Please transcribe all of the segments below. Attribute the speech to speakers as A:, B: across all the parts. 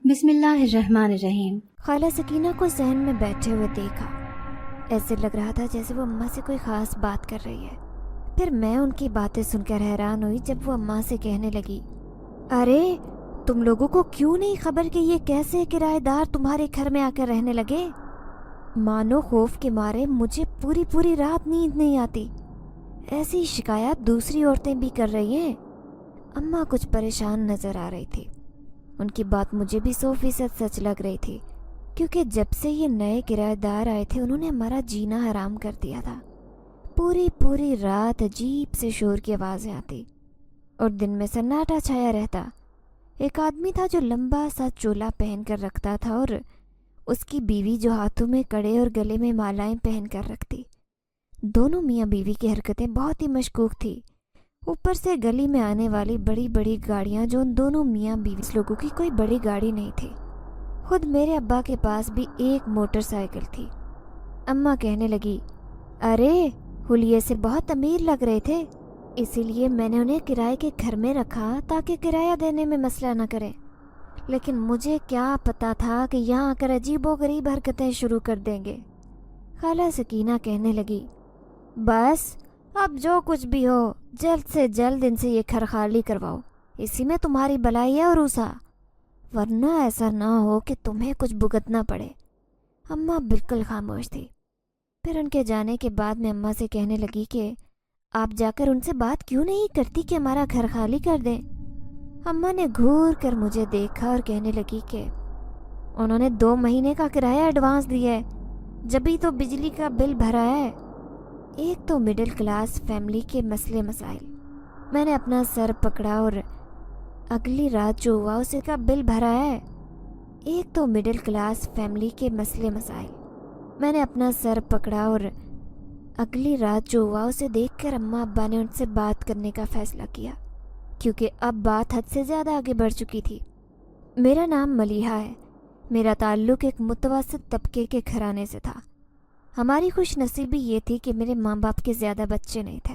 A: بسم اللہ الرحمن الرحیم۔
B: خالہ سکینہ کو ذہن میں بیٹھے ہوئے دیکھا۔ ایسے لگ رہا تھا جیسے وہ اماں سے کوئی خاص بات کر رہی ہے۔ پھر میں ان کی باتیں سن کر حیران ہوئی جب وہ اماں سے کہنے لگی، ارے تم لوگوں کو کیوں نہیں خبر کہ یہ کیسے کرایہ دار تمہارے گھر میں آ کر رہنے لگے؟ مانو خوف کے مارے مجھے پوری رات نیند نہیں آتی۔ ایسی شکایات دوسری عورتیں بھی کر رہی ہیں۔ اماں کچھ پریشان نظر آ رہی تھی۔ ان کی بات مجھے بھی 100% سچ لگ رہی تھی، کیونکہ جب سے یہ نئے کرایہ دار آئے تھے انہوں نے ہمارا جینا حرام کر دیا تھا۔ پوری رات عجیب سے شور کی آوازیں آتی اور دن میں سناٹا چھایا رہتا۔ ایک آدمی تھا جو لمبا سا چولا پہن کر رکھتا تھا اور اس کی بیوی جو ہاتھوں میں کڑے اور گلے میں مالائیں پہن کر رکھتی۔ دونوں میاں بیوی کی حرکتیں بہت ہی مشکوک تھی۔ اوپر سے گلی میں آنے والی بڑی گاڑیاں جو ان دونوں میاں بیوی لوگوں کی کوئی بڑی گاڑی نہیں تھی۔ خود میرے ابا کے پاس بھی ایک موٹر سائیکل تھی۔ اماں کہنے لگی، ارے حلیے سے بہت امیر لگ رہے تھے، اسی لیے میں نے انہیں کرائے کے گھر میں رکھا تاکہ کرایہ دینے میں مسئلہ نہ کریں، لیکن مجھے کیا پتا تھا کہ یہاں آ کر عجیب و غریب حرکتیں شروع کر دیں گے۔ خالہ سکینہ کہنے لگی، بس اب جو کچھ بھی ہو جلد سے جلد ان سے یہ گھر خالی کرواؤ، اسی میں تمہاری بلائی ہے اور عروسہ، ورنہ ایسا نہ ہو کہ تمہیں کچھ بھگتنا پڑے۔ اماں بالکل خاموش تھی۔ پھر ان کے جانے کے بعد میں اماں سے کہنے لگی کہ آپ جا کر ان سے بات کیوں نہیں کرتی کہ ہمارا گھر خالی کر دیں؟ اماں نے گھور کر مجھے دیکھا اور کہنے لگی کہ انہوں نے 2 مہینے کا کرایہ ایڈوانس دیا ہے، جبھی تو بجلی کا بل بھرا ہے۔ ایک تو مڈل کلاس فیملی کے مسئلے مسائل۔ میں نے اپنا سر پکڑا اور اگلی رات جو ہوا اسے کا بل بھرا ہے۔ ایک تو مڈل کلاس فیملی کے مسئلے مسائل۔ میں نے اپنا سر پکڑا اور اگلی رات جو ہوا اسے دیکھ کر اماں ابا نے ان سے بات کرنے کا فیصلہ کیا، کیونکہ اب بات حد سے زیادہ آگے بڑھ چکی تھی۔ میرا نام ملیحہ ہے۔ میرا تعلق ایک متوسط طبقے کے گھرانے سے تھا۔ ہماری خوش نصیبی یہ تھی کہ میرے ماں باپ کے زیادہ بچے نہیں تھے،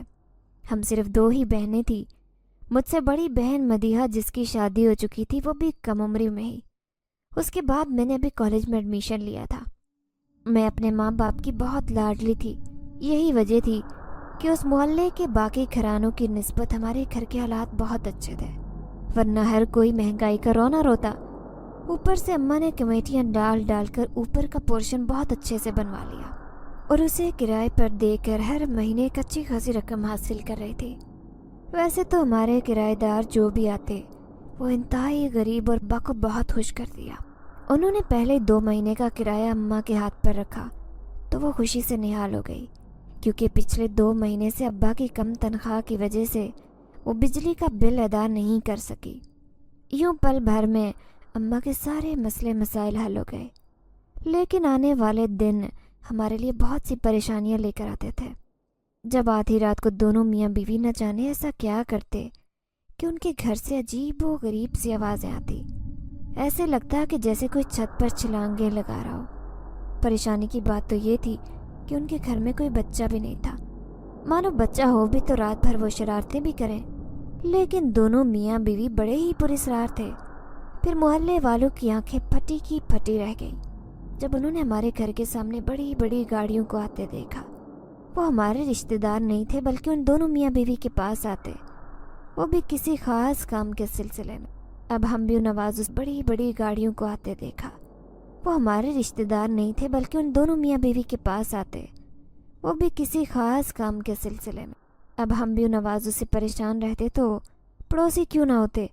B: ہم صرف 2 ہی بہنیں تھیں۔ مجھ سے بڑی بہن مدیحہ جس کی شادی ہو چکی تھی وہ بھی کم عمری میں ہی۔ اس کے بعد میں نے ابھی کالج میں ایڈمیشن لیا تھا۔ میں اپنے ماں باپ کی بہت لاڈلی تھی۔ یہی وجہ تھی کہ اس محلے کے باقی گھرانوں کی نسبت ہمارے گھر کے حالات بہت اچھے تھے، ورنہ ہر کوئی مہنگائی کا رونا روتا۔ اوپر سے اماں نے کمیٹیاں ڈال کر اوپر کا پورشن بہت اچھے سے بنوا لیا اور اسے کرائے پر دے کر ہر مہینے ایک اچھی خاصی رقم حاصل کر رہی تھی۔ ویسے تو ہمارے کرایہ دار جو بھی آتے وہ انتہائی غریب اور ابا کو بہت خوش کر دیا۔ انہوں نے پہلے 2 مہینے کا کرایہ اماں کے ہاتھ پر رکھا تو وہ خوشی سے نہال ہو گئی، کیونکہ پچھلے 2 مہینے سے ابا کی کم تنخواہ کی وجہ سے وہ بجلی کا بل ادا نہیں کر سکی۔ یوں پل بھر میں اماں کے سارے مسئلے مسائل حل ہو گئے، لیکن آنے والے دن ہمارے لیے بہت سی پریشانیاں لے کر آتے تھے۔ جب آدھی رات کو دونوں میاں بیوی نہ جانے ایسا کیا کرتے کہ ان کے گھر سے عجیب و غریب سی آوازیں آتی، ایسے لگتا کہ جیسے کوئی چھت پر چھلانگیں لگا رہا ہو۔ پریشانی کی بات تو یہ تھی کہ ان کے گھر میں کوئی بچہ بھی نہیں تھا۔ مانو بچہ ہو بھی تو رات بھر وہ شرارتیں بھی کریں، لیکن دونوں میاں بیوی بڑے ہی پراسرار تھے۔ پھر محلے والوں کی آنکھیں پھٹی کی پھٹی رہ گئی جب انہوں نے ہمارے گھر کے سامنے بڑی گاڑیوں کو آتے دیکھا۔ وہ ہمارے رشتہ دار نہیں تھے بلکہ ان دونوں میاں بیوی کے پاس آتے، وہ بھی کسی خاص کام کے سلسلے میں۔ اب ہم بھی نواز اس بڑی گاڑیوں کو آتے دیکھا۔ وہ ہمارے رشتہ دار نہیں تھے بلکہ ان دونوں میاں بیوی کے پاس آتے، وہ بھی کسی خاص کام کے سلسلے میں۔ اب ہم بھی نوازوں سے پریشان رہتے تو پڑوسی کیوں نہ ہوتے۔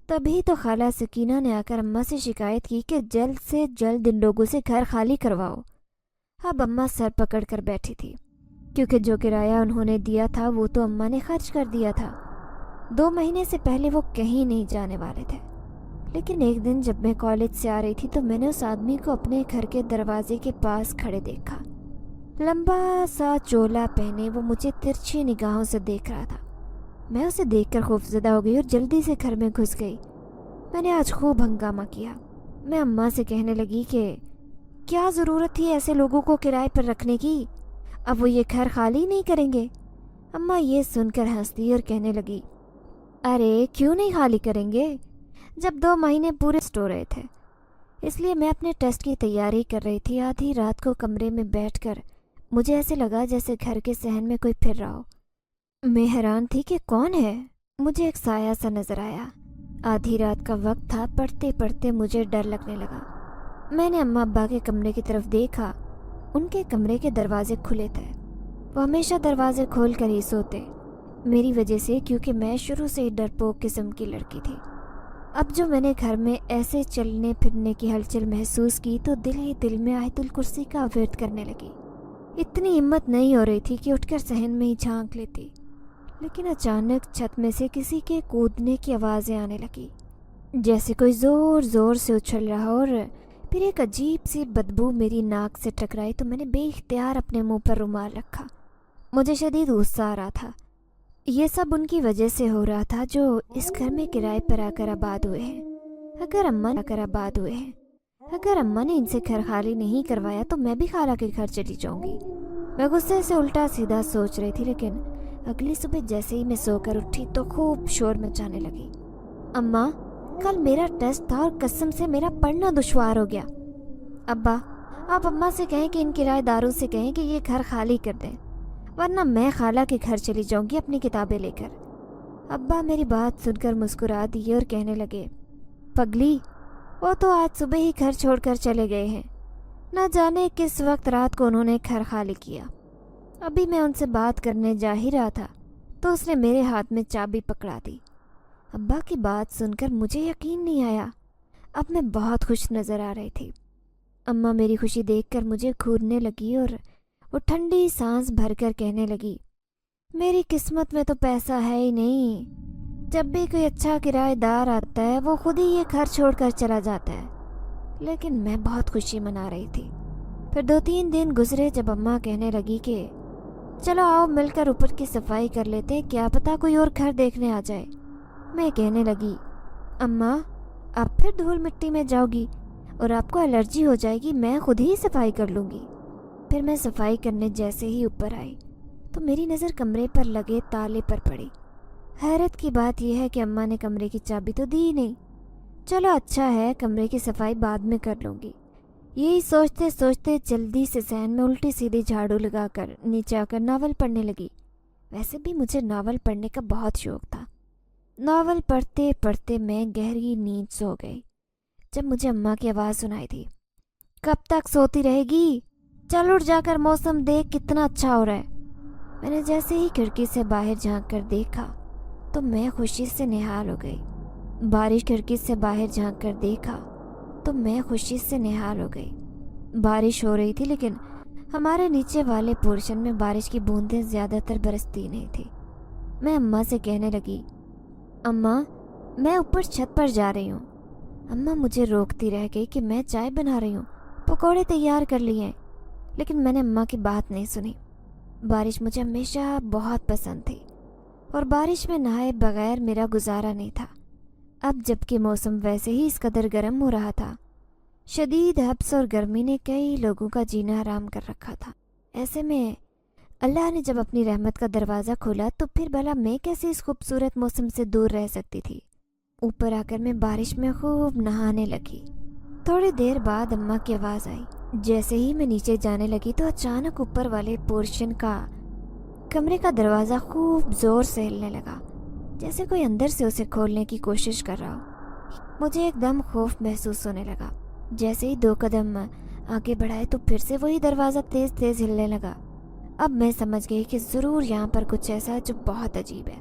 B: تبھی تو خالہ سکینہ نے آ کر اماں سے شکایت کی کہ جلد سے جلد ان لوگوں سے گھر خالی کرواؤ۔ اب اماں سر پکڑ کر بیٹھی تھی، کیونکہ جو کرایہ انہوں نے دیا تھا وہ تو اماں نے خرچ کر دیا تھا۔ 2 مہینے سے پہلے وہ کہیں نہیں جانے والے تھے۔ لیکن ایک دن جب میں کالج سے آ رہی تھی تو میں نے اس آدمی کو اپنے گھر کے دروازے کے پاس کھڑے دیکھا۔ لمبا سا چولا پہنے وہ مجھے ترچھی نگاہوں سے دیکھ رہا تھا۔ میں اسے دیکھ کر خوفزدہ ہو گئی اور جلدی سے گھر میں گھس گئی۔ میں نے آج خوب ہنگامہ کیا۔ میں اماں سے کہنے لگی کہ کیا ضرورت تھی ایسے لوگوں کو کرائے پر رکھنے کی؟ اب وہ یہ گھر خالی نہیں کریں گے؟ اماں یہ سن کر ہنسی اور کہنے لگی، ارے کیوں نہیں خالی کریں گے؟ جب 2 مہینے پورے ہو رہے تھے اس لیے میں اپنے ٹیسٹ کی تیاری کر رہی تھی۔ آدھی رات کو کمرے میں بیٹھ کر مجھے ایسے لگا جیسے گھر کے صحن میں کوئی پھر رہا ہو۔ میں حیران تھی کہ کون ہے۔ مجھے ایک سایہ سا نظر آیا۔ آدھی رات کا وقت تھا، پڑھتے پڑھتے مجھے ڈر لگنے لگا۔ میں نے اماں ابا کے کمرے کی طرف دیکھا۔ ان کے کمرے کے دروازے کھلے تھے۔ وہ ہمیشہ دروازے کھول کر ہی سوتے، میری وجہ سے، کیونکہ میں شروع سے ہی ڈرپوک قسم کی لڑکی تھی۔ اب جو میں نے گھر میں ایسے چلنے پھرنے کی ہلچل محسوس کی تو دل ہی دل میں آیت الکرسی کا ورد کرنے لگی۔ اتنی ہمت نہیں ہو رہی تھی کہ اٹھ کر صحن میں ہی جھانک لیتی، لیکن اچانک چھت میں سے کسی کے کودنے کی آوازیں آنے لگی، جیسے کوئی زور زور سے اچھل رہا، اور پھر ایک عجیب سی بدبو میری ناک سے ٹکرائی تو میں نے بے اختیار اپنے منہ پر رومال رکھا۔ مجھے شدید غصہ آ رہا تھا۔ یہ سب ان کی وجہ سے ہو رہا تھا جو اس گھر میں کرائے پر آ کر آباد ہوئے ہیں۔ اگر اماں نے ان سے گھر خالی نہیں کروایا تو میں بھی خالہ کے گھر چلی جاؤں گی۔ میں غصے سے الٹا سیدھا سوچ رہی تھی، لیکن اگلی صبح جیسے ہی میں سو کر اٹھی تو خوب شور مچانے لگی۔ اماں، کل میرا ٹیسٹ تھا اور قسم سے میرا پڑھنا دشوار ہو گیا۔ ابا، آپ اماں سے کہیں کہ ان کرایہ داروں سے کہیں کہ یہ گھر خالی کر دیں، ورنہ میں خالہ کے گھر چلی جاؤں گی اپنی کتابیں لے کر۔ ابا میری بات سن کر مسکرا دیے اور کہنے لگے، پگلی، وہ تو آج صبح ہی گھر چھوڑ کر چلے گئے ہیں، نہ جانے کس وقت رات کو انہوں نے گھر خالی کیا۔ ابھی میں ان سے بات کرنے جا ہی رہا تھا تو اس نے میرے ہاتھ میں چابی پکڑا دی۔ ابا کی بات سن کر مجھے یقین نہیں آیا۔ اب میں بہت خوش نظر آ رہی تھی۔ اماں میری خوشی دیکھ کر مجھے گھورنے لگی اور وہ ٹھنڈی سانس بھر کر کہنے لگی، میری قسمت میں تو پیسہ ہے ہی نہیں۔ جب بھی کوئی اچھا کرایہ دار آتا ہے وہ خود ہی یہ گھر چھوڑ کر چلا جاتا ہے۔ لیکن میں بہت خوشی منا رہی تھی۔ پھر 2-3 دن گزرے جب اماں کہنے لگی کہ چلو آؤ مل کر اوپر کی صفائی کر لیتے ہیں، کیا پتہ کوئی اور گھر دیکھنے آ جائے۔ میں کہنے لگی، اماں آپ پھر دھول مٹی میں جاؤ گی اور آپ کو الرجی ہو جائے گی، میں خود ہی صفائی کر لوں گی۔ پھر میں صفائی کرنے جیسے ہی اوپر آئی تو میری نظر کمرے پر لگے تالے پر پڑی۔ حیرت کی بات یہ ہے کہ اماں نے کمرے کی چابی تو دی ہی نہیں۔ چلو اچھا ہے، کمرے کی صفائی بعد میں کر لوں گی۔ یہی سوچتے سوچتے جلدی سے صحن میں الٹی سیدھی جھاڑو لگا کر نیچے آ کر ناول پڑھنے لگی۔ ویسے بھی مجھے ناول پڑھنے کا بہت شوق تھا۔ ناول پڑھتے پڑھتے میں گہری نیند سو گئی جب مجھے اماں کی آواز سنائی دی، کب تک سوتی رہے گی؟ چل اٹھ جا کر موسم دیکھ کتنا اچھا ہو رہا ہے۔ میں نے جیسے ہی کھڑکی سے باہر جھانک کر دیکھا تو میں خوشی سے نہال ہو گئی۔ بارش ہو رہی تھی، لیکن ہمارے نیچے والے پورشن میں بارش کی بوندیں زیادہ تر برستی نہیں تھی۔ میں اماں سے کہنے لگی، اماں میں اوپر چھت پر جا رہی ہوں۔ اماں مجھے روکتی رہ گئی کہ میں چائے بنا رہی ہوں، پکوڑے تیار کر لیے ہیں، لیکن میں نے اماں کی بات نہیں سنی۔ بارش مجھے ہمیشہ بہت پسند تھی اور بارش میں نہائے بغیر میرا گزارا نہیں تھا۔ اب جب کہ موسم ویسے ہی اس قدر گرم ہو رہا تھا، شدید حبس اور گرمی نے کئی لوگوں کا جینا حرام کر رکھا تھا۔ ایسے میں اللہ نے جب اپنی رحمت کا دروازہ کھولا تو پھر بھلا میں کیسے اس خوبصورت موسم سے دور رہ سکتی تھی۔ اوپر آ کر میں بارش میں خوب نہانے لگی۔ تھوڑی دیر بعد اماں کی آواز آئی۔ جیسے ہی میں نیچے جانے لگی تو اچانک اوپر والے پورشن کا کمرے کا دروازہ خوب زور سے ہلنے لگا، جیسے کوئی اندر سے اسے کھولنے کی کوشش کر رہا ہو۔ مجھے ایک دم خوف محسوس ہونے لگا۔ جیسے ہی 2 قدم آگے بڑھائے تو پھر سے وہی دروازہ تیز تیز ہلنے لگا۔ اب میں سمجھ گئی کہ ضرور یہاں پر کچھ ایسا ہے جو بہت عجیب ہے۔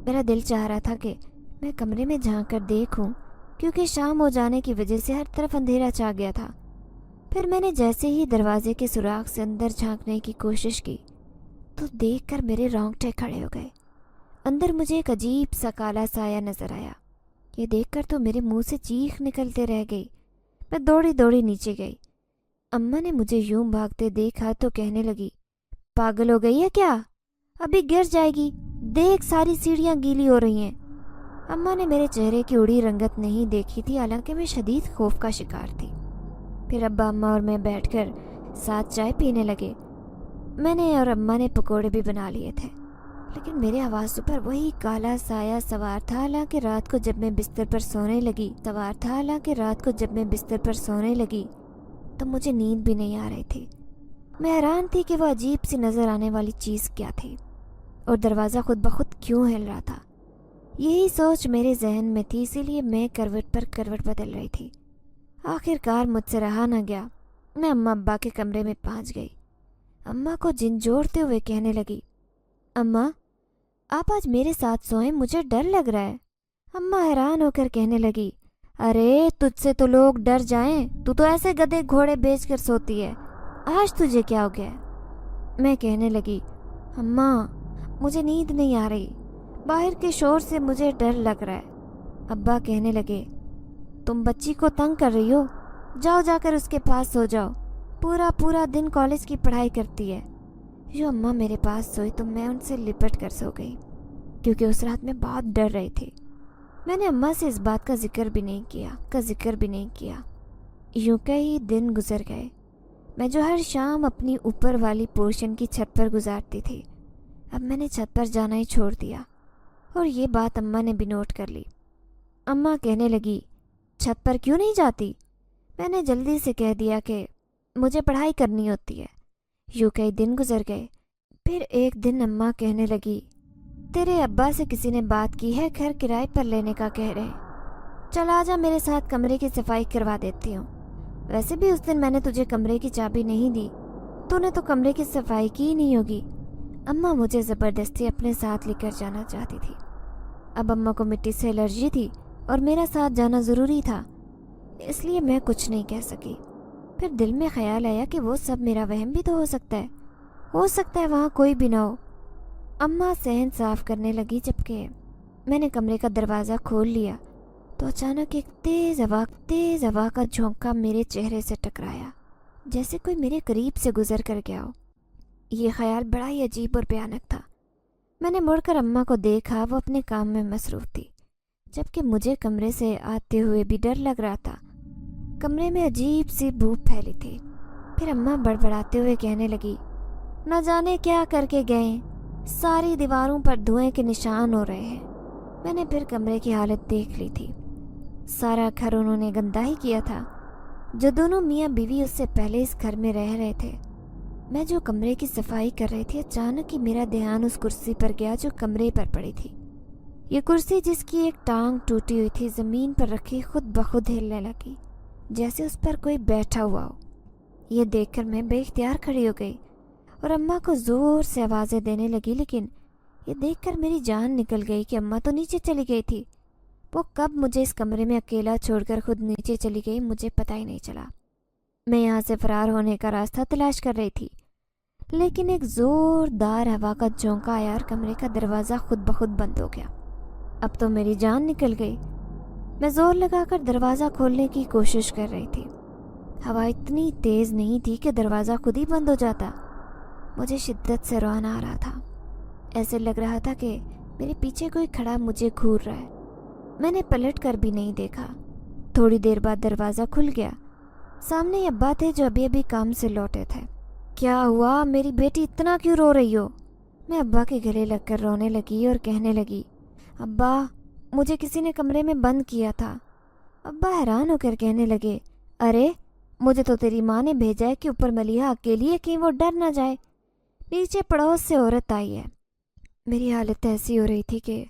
B: میرا دل چاہ رہا تھا کہ میں کمرے میں جھانک کر دیکھوں، کیونکہ شام ہو جانے کی وجہ سے ہر طرف اندھیرا چھا گیا تھا۔ پھر میں نے جیسے ہی دروازے کے سوراخ سے اندر جھانکنے کی کوشش کی تو دیکھ کر میرے رونگٹے کھڑے ہو گئے۔ اندر مجھے ایک عجیب سا کالا سایہ نظر آیا۔ یہ دیکھ کر تو میرے منہ سے چیخ نکلتے رہ گئی۔ میں دوڑی دوڑی نیچے گئی۔ اماں نے مجھے یوں بھاگتے دیکھا تو کہنے لگی، پاگل ہو گئی ہے کیا؟ ابھی گر جائے گی، دیکھ ساری سیڑھیاں گیلی ہو رہی ہیں۔ اماں نے میرے چہرے کی اڑی رنگت نہیں دیکھی تھی، حالانکہ میں شدید خوف کا شکار تھی۔ پھر ابا اماں اور میں بیٹھ کر ساتھ چائے پینے لگے۔ میں نے اور اماں نے پکوڑے بھی بنا لیے تھے۔ لیکن میرے حواسوں پر وہی کالا سایہ سوار تھا. حالانکہ رات کو جب میں بستر پر سونے لگی تو مجھے نیند بھی نہیں آ رہی تھی. میں حیران تھی کہ وہ عجیب سی نظر آنے والی چیز کیا تھی اور دروازہ خود بخود کیوں ہل رہا تھا. یہی سوچ میرے ذہن میں تھی، اسی لیے میں کروٹ پر کروٹ بدل رہی تھی. آخر کار مجھ سے رہا نہ گیا. میں اماں ابا کے کمرے میں پہنچ گئی. اماں کو جھنجھوڑتے ہوئے کہنے لگی، اماں آپ آج میرے ساتھ سوئیں، مجھے ڈر لگ رہا ہے. اماں حیران ہو کر کہنے لگی، ارے تجھ سے تو لوگ ڈر جائیں، تو ایسے گدھے گھوڑے بیچ کر سوتی ہے، آج تجھے کیا ہو گیا؟ میں کہنے لگی، اماں مجھے نیند نہیں آ رہی، باہر کے شور سے مجھے ڈر لگ رہا ہے. ابا کہنے لگے، تم بچی کو تنگ کر رہی ہو، جا کر اس کے پاس سو جاؤ، پورا دن کالج کی پڑھائی کرتی ہے. جو اماں میرے پاس سوئی تو میں ان سے لپٹ کر سو گئی، کیونکہ اس رات میں بہت ڈر رہی تھی. میں نے اماں سے اس بات کا ذکر بھی نہیں کیا. یوں کئی دن گزر گئے. میں جو ہر شام اپنی اوپر والی پورشن کی چھت پر گزارتی تھی، اب میں نے چھت پر جانا ہی چھوڑ دیا، اور یہ بات اماں نے بھی نوٹ کر لی. اماں کہنے لگی، چھت پر کیوں نہیں جاتی؟ میں نے جلدی سے کہہ دیا کہ مجھے پڑھائی کرنی ہوتی ہے. یوں کئی دن گزر گئے. پھر ایک دن اماں کہنے لگی، تیرے ابا سے کسی نے بات کی ہے، گھر کرائے پر لینے کا کہہ رہے ہیں، چل آجا میرے ساتھ، کمرے کی صفائی کروا دیتی ہوں. ویسے بھی اس دن میں نے تجھے کمرے کی چابی نہیں دی، تو نے تو کمرے کی صفائی کی ہی نہیں ہوگی. اماں مجھے زبردستی اپنے ساتھ لے کر جانا چاہتی تھی. اب اماں کو مٹی سے الرجی تھی اور میرا ساتھ جانا ضروری تھا، اس لیے میں کچھ نہیں کہہ سکی. پھر دل میں خیال آیا کہ وہ سب میرا وہم بھی تو ہو سکتا ہے وہاں کوئی بھی نہ ہو. اماں صحن صاف کرنے لگی، جبکہ میں نے کمرے کا دروازہ کھول لیا تو اچانک ایک تیز ہوا کا جھونکا میرے چہرے سے ٹکرایا، جیسے کوئی میرے قریب سے گزر کر گیا ہو. یہ خیال بڑا ہی عجیب اور بھیانک تھا. میں نے مڑ کر اماں کو دیکھا، وہ اپنے کام میں مصروف تھی، جبکہ مجھے کمرے سے آتے ہوئے بھی ڈر لگ رہا تھا. کمرے میں عجیب سی بو پھیلی تھی. پھر اماں بڑبڑاتے ہوئے کہنے لگی، نہ جانے کیا کر کے گئے، ساری دیواروں پر دھوئیں کے نشان ہو رہے ہیں. میں نے پھر کمرے کی حالت دیکھ لی تھی. سارا گھر انہوں نے گندا ہی کیا تھا. جو دونوں میاں بیوی اس سے پہلے اس گھر میں رہ رہے تھے. میں جو کمرے کی صفائی کر رہی تھی، اچانک ہی میرا دھیان اس کرسی پر گیا جو کمرے پر پڑی تھی. یہ کرسی جس کی ایک ٹانگ ٹوٹی ہوئی تھی، زمین پر رکھی خود بخود ہلنے لگی، جیسے اس پر کوئی بیٹھا ہوا ہو. یہ دیکھ کر میں بے اختیار کھڑی ہو گئی اور اماں کو زور سے آوازیں دینے لگی، لیکن یہ دیکھ کر میری جان نکل گئی کہ اماں تو نیچے چلی گئی تھی. وہ کب مجھے اس کمرے میں اکیلا چھوڑ کر خود نیچے چلی گئی، مجھے پتہ ہی نہیں چلا. میں یہاں سے فرار ہونے کا راستہ تلاش کر رہی تھی، لیکن ایک زوردار ہوا کا جھونکا آیا اور کمرے کا دروازہ خود بخود بند ہو گیا. اب تو میری جان نکل گئی. میں زور لگا کر دروازہ کھولنے کی کوشش کر رہی تھی. ہوا اتنی تیز نہیں تھی کہ دروازہ خود ہی بند ہو جاتا. مجھے شدت سے رونا آ رہا تھا. ایسے لگ رہا تھا کہ میرے پیچھے کوئی کھڑا مجھے گھور رہا ہے. میں نے پلٹ کر بھی نہیں دیکھا. تھوڑی دیر بعد دروازہ کھل گیا. سامنے ابا تھے جو ابھی کام سے لوٹے تھے. کیا ہوا میری بیٹی، اتنا کیوں رو رہی ہو؟ میں ابا کے گلے لگ کر رونے لگی اور کہنے لگی، ابا مجھے کسی نے کمرے میں بند کیا تھا. ابا حیران ہو کر کہنے لگے، ارے مجھے تو تیری ماں نے بھیجا ہے کہ اوپر ملیحہ اکیلی ہے، کہیں وہ ڈر نہ جائے، نیچے پڑوس سے عورت آئی ہے. میری حالت ایسی ہو رہی تھی کہ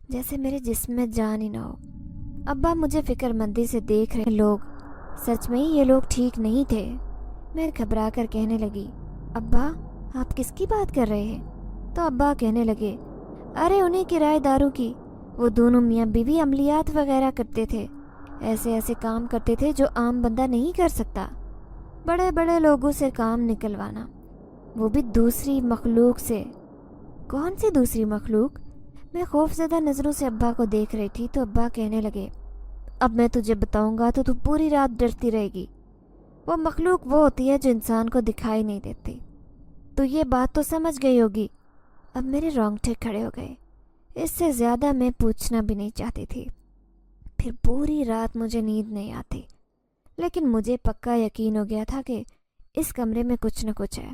B: جیسے میرے جسم میں جان ہی نہ ہو. ابا مجھے فکر مندی سے دیکھ رہے لوگ، سچ میں ہی یہ لوگ ٹھیک نہیں تھے. میں گھبرا کر کہنے لگی، ابا آپ کس کی بات کر رہے ہیں؟ تو ابا کہنے لگے، ارے انہیں کرایہ داروں کی. وہ دونوں میاں بیوی عملیات وغیرہ کرتے تھے، ایسے کام کرتے تھے جو عام بندہ نہیں کر سکتا. بڑے بڑے لوگوں سے کام نکلوانا، وہ بھی دوسری مخلوق سے. کون سی دوسری مخلوق؟ میں خوف زدہ نظروں سے ابا کو دیکھ رہی تھی. تو ابا کہنے لگے، اب میں تجھے بتاؤں گا تو پوری رات ڈرتی رہے گی. وہ مخلوق وہ ہوتی ہے جو انسان کو دکھائی نہیں دیتی. تو یہ بات تو سمجھ گئی ہوگی. اب میرے رونگٹے کھڑے ہو گئے. اس سے زیادہ میں پوچھنا بھی نہیں چاہتی تھی. پھر پوری رات مجھے نیند نہیں آتی، لیکن مجھے پکا یقین ہو گیا تھا کہ اس کمرے میں کچھ نہ کچھ ہے.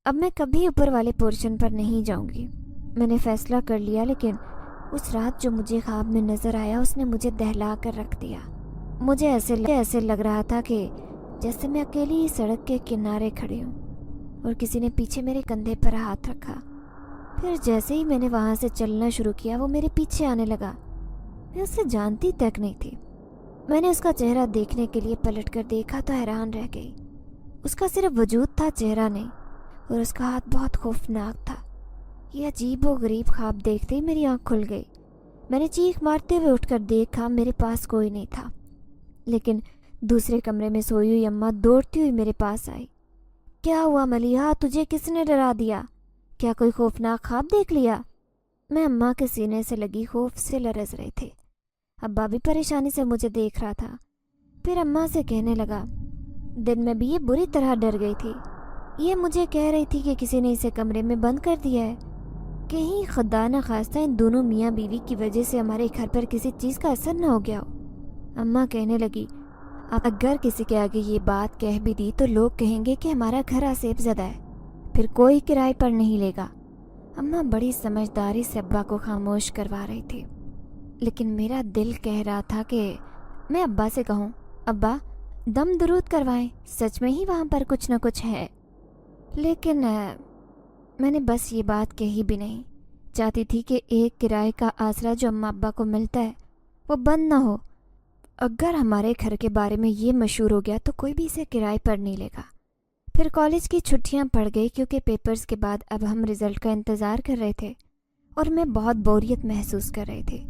B: اب میں کبھی اوپر والے پورشن پر نہیں جاؤں گی. میں نے فیصلہ کر لیا، لیکن اس رات جو مجھے خواب میں نظر آیا اس نے مجھے دہلا کر رکھ دیا۔ مجھے ایسے لگ رہا تھا کہ جیسے میں اکیلی سڑک کے کنارے کھڑی ہوں اور کسی نے پیچھے میرے کندھے پر ہاتھ رکھا۔ پھر جیسے ہی میں نے وہاں سے چلنا شروع کیا وہ میرے پیچھے آنے لگا۔ میں اسے جانتی تک نہیں تھی۔ میں نے اس کا چہرہ دیکھنے کے لیے پلٹ کر دیکھا تو حیران رہ گئی۔ اس کا صرف وجود تھا، چہرہ نہیں، اور اس کا ہاتھ بہت خوفناک تھا۔ یہ عجیب و غریب خواب دیکھتے ہی میری آنکھ کھل گئی۔ میں نے چیخ مارتے ہوئے اٹھ کر دیکھا، میرے پاس کوئی نہیں تھا، لیکن دوسرے کمرے میں سوئی ہوئی اماں دوڑتی ہوئی میرے پاس آئی۔ کیا ہوا ملیحہ، تجھے کس نے ڈرا دیا؟ کیا کوئی خوفناک خواب دیکھ لیا؟ میں اماں کے سینے سے لگی خوف سے لرز رہی تھی۔ ابا بھی پریشانی سے مجھے دیکھ رہا تھا۔ پھر اماں سے کہنے لگا، دن میں بھی یہ بری طرح ڈر گئی تھی۔ یہ مجھے کہہ رہی تھی کہ کسی نے اسے کمرے میں بند کر دیا ہے، کہیں خدا نہ خواستہ ان دونوں میاں بیوی کی وجہ سے ہمارے گھر پر کسی چیز کا اثر نہ ہو گیا ہو۔ اماں کہنے لگی، اگر کسی کے آگے یہ بات کہہ بھی دی تو لوگ کہیں گے کہ ہمارا گھر آسیب زدہ ہے، پھر کوئی کرائے پر نہیں لے گا۔ اماں بڑی سمجھداری سے ابا کو خاموش کروا رہی تھی، لیکن میرا دل کہہ رہا تھا کہ میں ابا سے کہوں، ابا دم درود کروائیں، سچ میں ہی وہاں پر کچھ نہ کچھ ہے۔ لیکن میں نے بس یہ بات کہی بھی نہیں۔ چاہتی تھی کہ ایک کرائے کا آسرا جو اماں ابا کو ملتا ہے وہ بند نہ ہو۔ اگر ہمارے گھر کے بارے میں یہ مشہور ہو گیا تو کوئی بھی اسے کرائے پر نہیں لے گا۔ پھر کالج کی چھٹیاں پڑ گئی، کیونکہ پیپرز کے بعد اب ہم رزلٹ کا انتظار کر رہے تھے اور میں بہت بوریت محسوس کر رہی تھی۔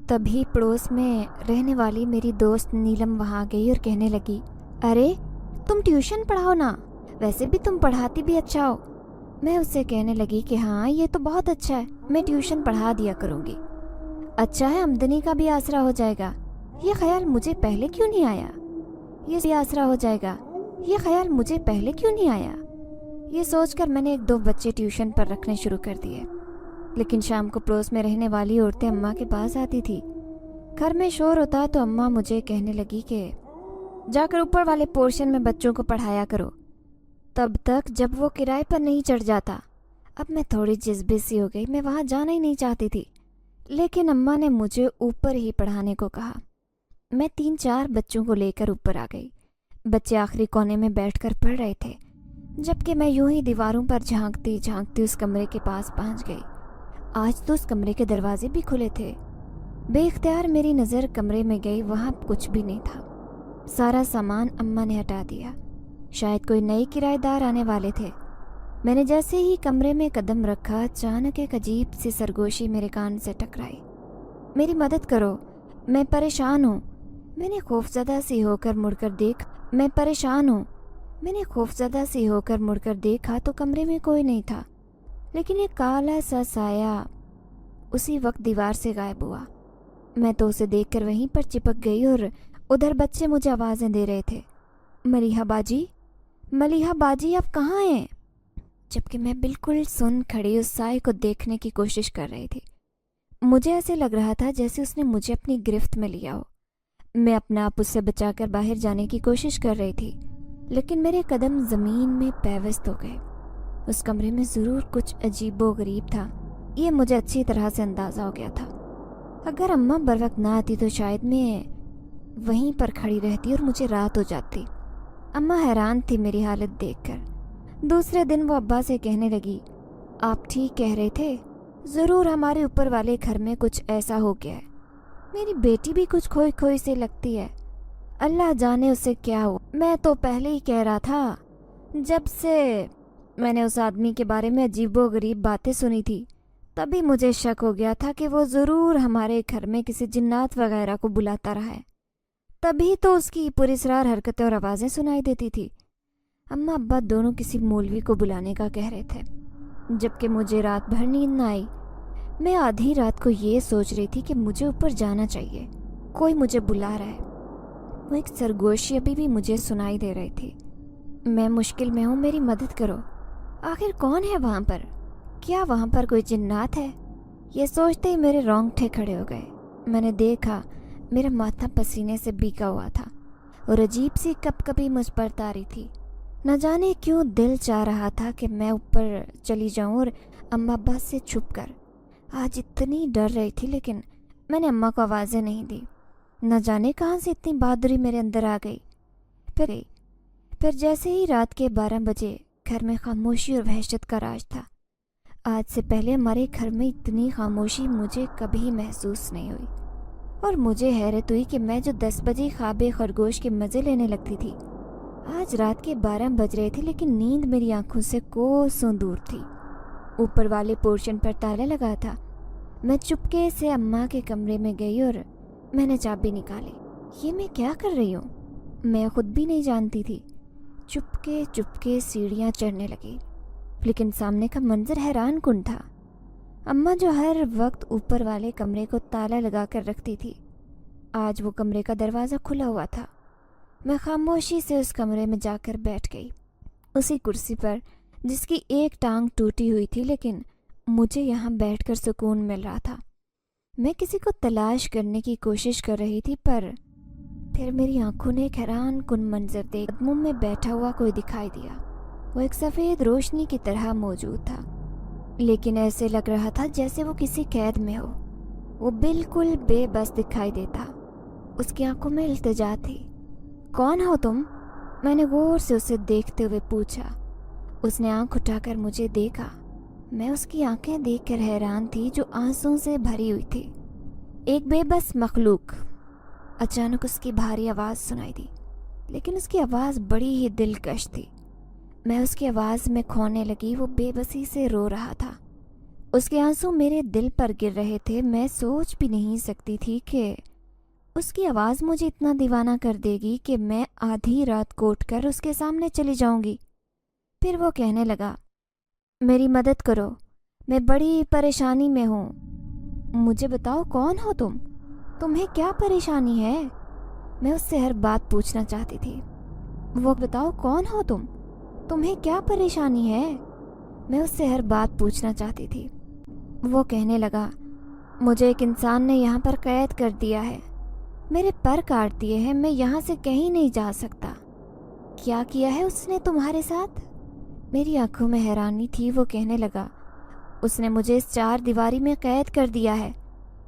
B: تبھی پڑوس میں رہنے والی میری دوست نیلم وہاں گئی اور کہنے لگی، ارے تم ٹیوشن پڑھاؤ نا، ویسے بھی تم پڑھاتی بھی اچھا ہو۔ میں اس سے کہنے لگی کہ ہاں یہ تو بہت اچھا ہے، میں ٹیوشن پڑھا دیا کروں گی۔ اچھا ہے، آمدنی کا بھی آسرا ہو جائے گا۔ یہ خیال مجھے پہلے کیوں نہیں آیا؟ یہ بھی آسرا ہو جائے گا، یہ خیال مجھے پہلے کیوں نہیں آیا؟ یہ سوچ کر میں نے 1-2 بچے ٹیوشن پر رکھنے شروع کر دیے۔ لیکن شام کو پڑوس میں رہنے والی عورتیں اماں کے پاس آتی تھی۔ گھر میں شور ہوتا تو اماں مجھے کہنے لگی کہ جا کر اوپر والے پورشن میں بچوں کو پڑھایا کرو، تب تک جب وہ کرائے پر نہیں چڑھ جاتا۔ اب میں تھوڑی جذبے سی ہو گئی، میں وہاں جانا ہی نہیں چاہتی تھی، لیکن اماں نے مجھے اوپر ہی پڑھانے کو کہا۔ میں 3-4 بچوں کو لے کر اوپر آ گئی۔ بچے آخری کونے میں بیٹھ کر پڑھ رہے تھے، جبکہ میں یوں ہی دیواروں پر جھانکتی جھانکتی اس کمرے کے پاس پہنچ گئی۔ آج تو اس کمرے کے دروازے بھی کھلے تھے۔ بے اختیار میری نظر کمرے میں گئی، وہاں کچھ بھی نہیں تھا۔ سارا سامان اماں نے ہٹا دیا، شاید کوئی نئے کرایہ دار آنے والے تھے۔ میں نے جیسے ہی کمرے میں قدم رکھا، اچانک ایک عجیب سی سرگوشی میرے کان سے ٹکرائی، میری مدد کرو، میں پریشان ہوں۔ میں نے خوفزدہ سی ہو کر مڑ کر دیکھا تو کمرے میں کوئی نہیں تھا، لیکن ایک کالا سا سایہ اسی وقت دیوار سے غائب ہوا۔ میں تو اسے دیکھ کر وہیں پر چپک گئی اور ادھر بچے مجھے آوازیں دے رہے تھے، ملیحہ باجی آپ کہاں ہیں؟ جبکہ میں بالکل سن کھڑی اس سائے کو دیکھنے کی کوشش کر رہی تھی۔ مجھے ایسے لگ رہا تھا جیسے اس نے مجھے اپنی گرفت میں لیا ہو۔ میں اپنا آپ اس سے بچا کر باہر جانے کی کوشش کر رہی تھی، لیکن میرے قدم زمین میں پیوست ہو گئے۔ اس کمرے میں ضرور کچھ عجیب و غریب تھا، یہ مجھے اچھی طرح سے اندازہ ہو گیا تھا۔ اگر اماں بر وقت نہ آتی تو شاید میں وہیں پر کھڑی رہتی اور مجھے رات ہو جاتی۔ اماں حیران تھی میری حالت دیکھ کر۔ دوسرے دن وہ ابا سے کہنے لگی، آپ ٹھیک کہہ رہے تھے، ضرور ہمارے اوپر والے گھر میں کچھ ایسا ہو گیا ہے۔ میری بیٹی بھی کچھ کھوئی کھوئی سے لگتی ہے، اللہ جانے اسے کیا ہوا۔ میں تو پہلے ہی کہہ رہا تھا، جب سے میں نے اس آدمی کے بارے میں عجیب و غریب باتیں سنی تھی تبھی مجھے شک ہو گیا تھا کہ وہ ضرور ہمارے گھر میں کسی جنات وغیرہ کو بلاتا رہا ہے، تبھی تو اس کی پراسرار حرکتیں اور آوازیں سنائی دیتی تھی۔ اماں ابا دونوں کسی مولوی کو بلانے کا کہہ رہے تھے، جبکہ مجھے رات بھر نیند نہ آئی۔ میں آدھی رات کو یہ سوچ رہی تھی کہ مجھے اوپر جانا چاہیے، کوئی مجھے بلا رہا ہے۔ وہ ایک سرگوشی ابھی بھی مجھے سنائی دے رہی تھی، میں مشکل میں ہوں، میری مدد کرو۔ آخر کون ہے وہاں پر؟ کیا وہاں پر کوئی جنات ہے؟ یہ سوچتے ہی میرے رونگٹے کھڑے ہو گئے۔ میں نے دیکھا میرا ماتھا پسینے سے بھیگا ہوا تھا اور عجیب سی کپ کپی مجھ پر طاری تھی۔ نہ جانے کیوں دل چاہ رہا تھا کہ میں اوپر چلی جاؤں اور اماں ابا سے چھپ کر. آج اتنی ڈر رہی تھی لیکن میں نے اماں کو آوازیں نہیں دی. نہ جانے کہاں سے اتنی بہادری میرے اندر آ گئی. پھر جیسے ہی رات کے 12 بجے گھر میں خاموشی اور وحشت کا راج تھا. آج سے پہلے ہمارے گھر میں اتنی خاموشی مجھے کبھی محسوس نہیں ہوئی، اور مجھے حیرت ہوئی کہ میں جو 10 بجے خواب خرگوش کے مزے لینے لگتی تھی، آج رات کے 12 بج رہے تھے لیکن نیند میری آنکھوں سے کوسوں دور تھی. اوپر والے پورشن پر تالا لگا تھا. میں چپکے سے اماں کے کمرے میں گئی اور میں نے چابی نکالی. یہ میں کیا کر رہی ہوں میں خود بھی نہیں جانتی تھی. چپکے سیڑھیاں چڑھنے لگی، لیکن سامنے کا منظر حیران کن تھا. اماں جو ہر وقت اوپر والے کمرے کو تالا لگا کر رکھتی تھی، آج وہ کمرے کا دروازہ کھلا ہوا تھا. میں خاموشی سے اس کمرے میں جا کر بیٹھ گئی، اسی کرسی پر جس کی ایک ٹانگ ٹوٹی ہوئی تھی، لیکن مجھے یہاں بیٹھ کر سکون مل رہا تھا. میں کسی کو تلاش کرنے کی کوشش کر رہی تھی، پر پھر میری آنکھوں نے ایک حیران کن منظر دیکھ. قدموں میں بیٹھا ہوا کوئی دکھائی دیا. وہ ایک سفید روشنی کی طرح موجود تھا، لیکن ایسے لگ رہا تھا جیسے وہ کسی قید میں ہو. وہ بالکل بے بس دکھائی دیتا. اس کی آنکھوں میں التجا تھی. کون ہو تم؟ میں نے غور سے اسے دیکھتے ہوئے پوچھا. اس نے آنکھ اٹھا کر مجھے دیکھا. میں اس کی آنکھیں دیکھ کر حیران تھی جو آنسوں سے بھری ہوئی تھی. ایک بے بس مخلوق. اچانک اس کی بھاری آواز سنائی دی، لیکن اس کی آواز بڑی ہی دلکش تھی. میں اس کی آواز میں کھونے لگی. وہ بے بسی سے رو رہا تھا. اس کے آنسو میرے دل پر گر رہے تھے. میں سوچ بھی نہیں سکتی تھی کہ اس کی آواز مجھے اتنا دیوانہ کر دے گی کہ میں آدھی رات کو اٹھ کر اس کے سامنے چلی جاؤں گی. پھر وہ کہنے لگا، میری مدد کرو، میں بڑی پریشانی میں ہوں. مجھے بتاؤ کون ہو تم؟ تمہیں کیا پریشانی ہے؟ میں اس سے ہر بات پوچھنا چاہتی تھی. وہ بتاؤ کون ہو تم؟ تمہیں کیا پریشانی ہے؟ میں اس سے ہر بات پوچھنا چاہتی تھی. وہ کہنے لگا، مجھے ایک انسان نے یہاں پر قید کر دیا ہے، میرے پر کاٹ دیے ہیں، میں یہاں سے کہیں نہیں جا سکتا. کیا کیا ہے اس نے تمہارے ساتھ؟ میری آنکھوں میں حیرانی تھی. وہ کہنے لگا، اس نے مجھے اس 4 دیواری میں قید کر دیا ہے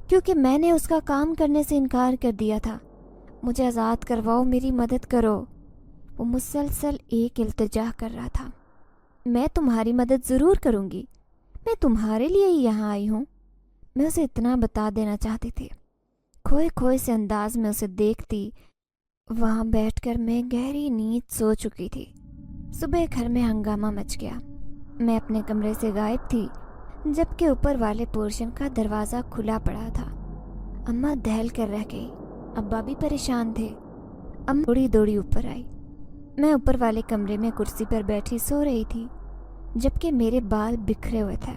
B: کیونکہ میں نے اس کا کام کرنے سے انکار کر دیا تھا. مجھے آزاد کرواؤ، میری مدد کرو. وہ مسلسل ایک التجا کر رہا تھا. میں تمہاری مدد ضرور کروں گی، میں تمہارے لیے ہی یہاں آئی ہوں. میں اسے اتنا بتا دینا چاہتی تھی. کھوئے سے انداز میں اسے دیکھتی. وہاں بیٹھ کر میں گہری نیند سو چکی تھی. صبح گھر میں ہنگامہ مچ گیا. میں اپنے کمرے سے غائب تھی جبکہ اوپر والے پورشن کا دروازہ کھلا پڑا تھا. اماں دہل کر رہ گئی. ابا بھی پریشان تھے. اماں دوڑی اوپر آئی. میں اوپر والے کمرے میں کرسی پر بیٹھی سو رہی تھی جبکہ میرے بال بکھرے ہوئے تھے.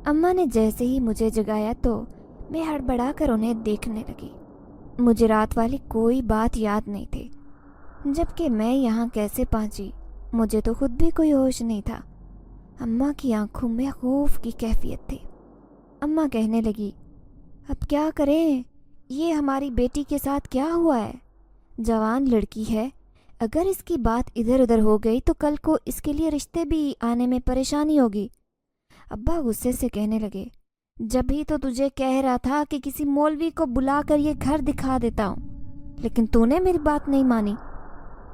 B: اماں نے جیسے ہی مجھے جگایا تو میں ہڑبڑا کر انہیں دیکھنے لگی. مجھے رات والی کوئی بات یاد نہیں تھی، جبکہ میں یہاں کیسے پہنچی مجھے تو خود بھی کوئی ہوش نہیں تھا. اماں کی آنکھوں میں خوف کی کیفیت تھی. اماں کہنے لگی، اب کیا کریں؟ یہ ہماری بیٹی کے ساتھ کیا ہوا ہے؟ جوان لڑکی ہے، اگر اس کی بات ادھر ادھر ہو گئی تو کل کو اس کے لیے رشتے بھی آنے میں پریشانی ہوگی. ابا غصے سے کہنے لگے، جب ہی تو تجھے کہہ رہا تھا کہ کسی مولوی کو بلا کر یہ گھر دکھا دیتا ہوں، لیکن تو نے میری بات نہیں مانی.